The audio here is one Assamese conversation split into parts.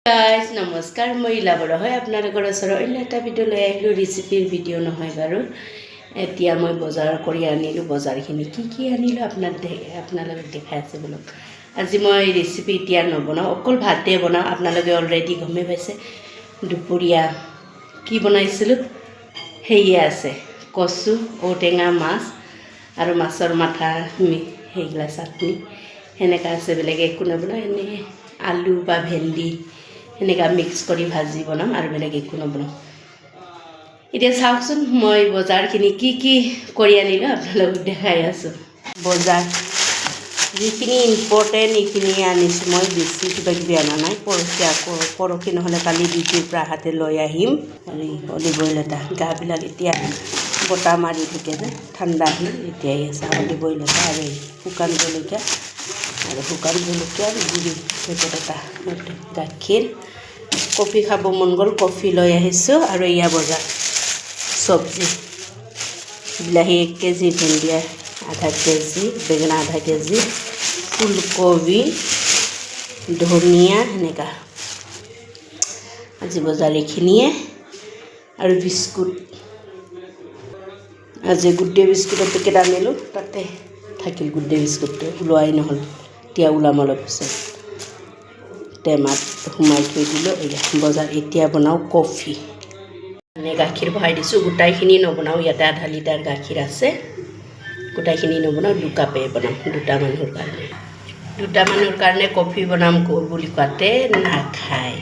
গাইজ নমস্কাৰ মই ইলাবৰ হয় আপোনালোকৰ ওচৰত অন্য এটা ভিডিঅ' লৈ আহিলোঁ ৰেচিপিৰ ভিডিঅ' নহয় বাৰু এতিয়া মই বজাৰ কৰি আনিলোঁ বজাৰখিনি কি আনিলোঁ আপোনালোকক দেখাই আছে বোলো আজি মই ৰেচিপি এতিয়া নবনাওঁ অকল ভাতে বনাওঁ আপোনালোকে অলৰেডি গমেই পাইছে দুপৰীয়া কি বনাইছিলোঁ সেয়ে আছে কচু ঔটেঙা মাছ আৰু মাছৰ মাথা সেইগিলা চাটনি সেনেকা আছে বেলেগ একো নবনাওঁ এনেই আলু বা ভেন্দি সেনেকা মিক্স কৰি ভাজি বনাম আৰু বেলেগ একো নবনাওঁ এতিয়া চাওকচোন মই বজাৰখিনি কি কৰি আনিলোঁ আপোনালোকক দেখাই আছোঁ বজাৰ যিখিনি ইম্পৰ্টেণ্ট এইখিনি আনিছোঁ মই বেছি কিবা কিবি অনা নাই পৰহি নহ'লে কালি ডিউটিৰ পৰা হাতে লৈ আহিম আৰু অলিভ অইল এটা গাবিলাক এতিয়া বতাহ মাৰি থাকে যে ঠাণ্ডা আহিল এতিয়াই আছে অলিভ অইল এটা আৰু শুকান জলকীয়া গুড়ি পেকেট এটা গাখীৰ কফি খাব মন গ'ল কফি লৈ আহিছোঁ আৰু এয়া বজাৰ চব্জি বিলাহী 1 কেজি ভেন্দি আধা কেজি বেঙেনা আধা কেজি ফুলকবি ধনিয়া সেনেকা আজি বজাৰ এইখিনিয়ে আৰু বিস্কুট আজি গুড ডে বিস্কুটৰ পেকেট আনিলোঁ তাতে থাকিল গুড ডে বিস্কুটটো ওলোৱাই নহ'ল এতিয়া ওলাম অলপ পিছত টেমাত সোমাই থৈ দিলোঁ এয়া বজাৰ এতিয়া বনাওঁ কফি মানে গাখীৰ বহাই দিছোঁ গোটাইখিনি নবনাওঁ ইয়াতে আধা লিটাৰ গাখীৰ আছে গোটাইখিনি নবনাওঁ 2 কাপে বনাম দুটা মানুহৰ কাৰণে কফি বনাম বুলি কোৱাতে নাখায়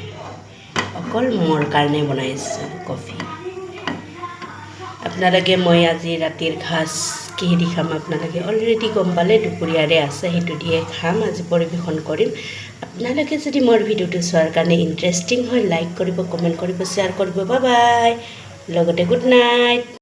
অকল মোৰ কাৰণে বনাইছোঁ কফি আপোনালোকে মই আজি ৰাতিৰ সাঁজ কিহেদি খাম আপোনালোকে অলৰেডি গম পালে দুপৰীয়াৰে আছে সেইটো দিয়ে খাম আজি পৰিৱেশন কৰিম আপোনালোকে যদি মোৰ ভিডিঅ'টো চোৱাৰ কাৰণে ইণ্টাৰেষ্টিং হয় লাইক কৰিব কমেণ্ট কৰিব শ্বেয়াৰ কৰিব বাই বাই লগতে গুড নাইট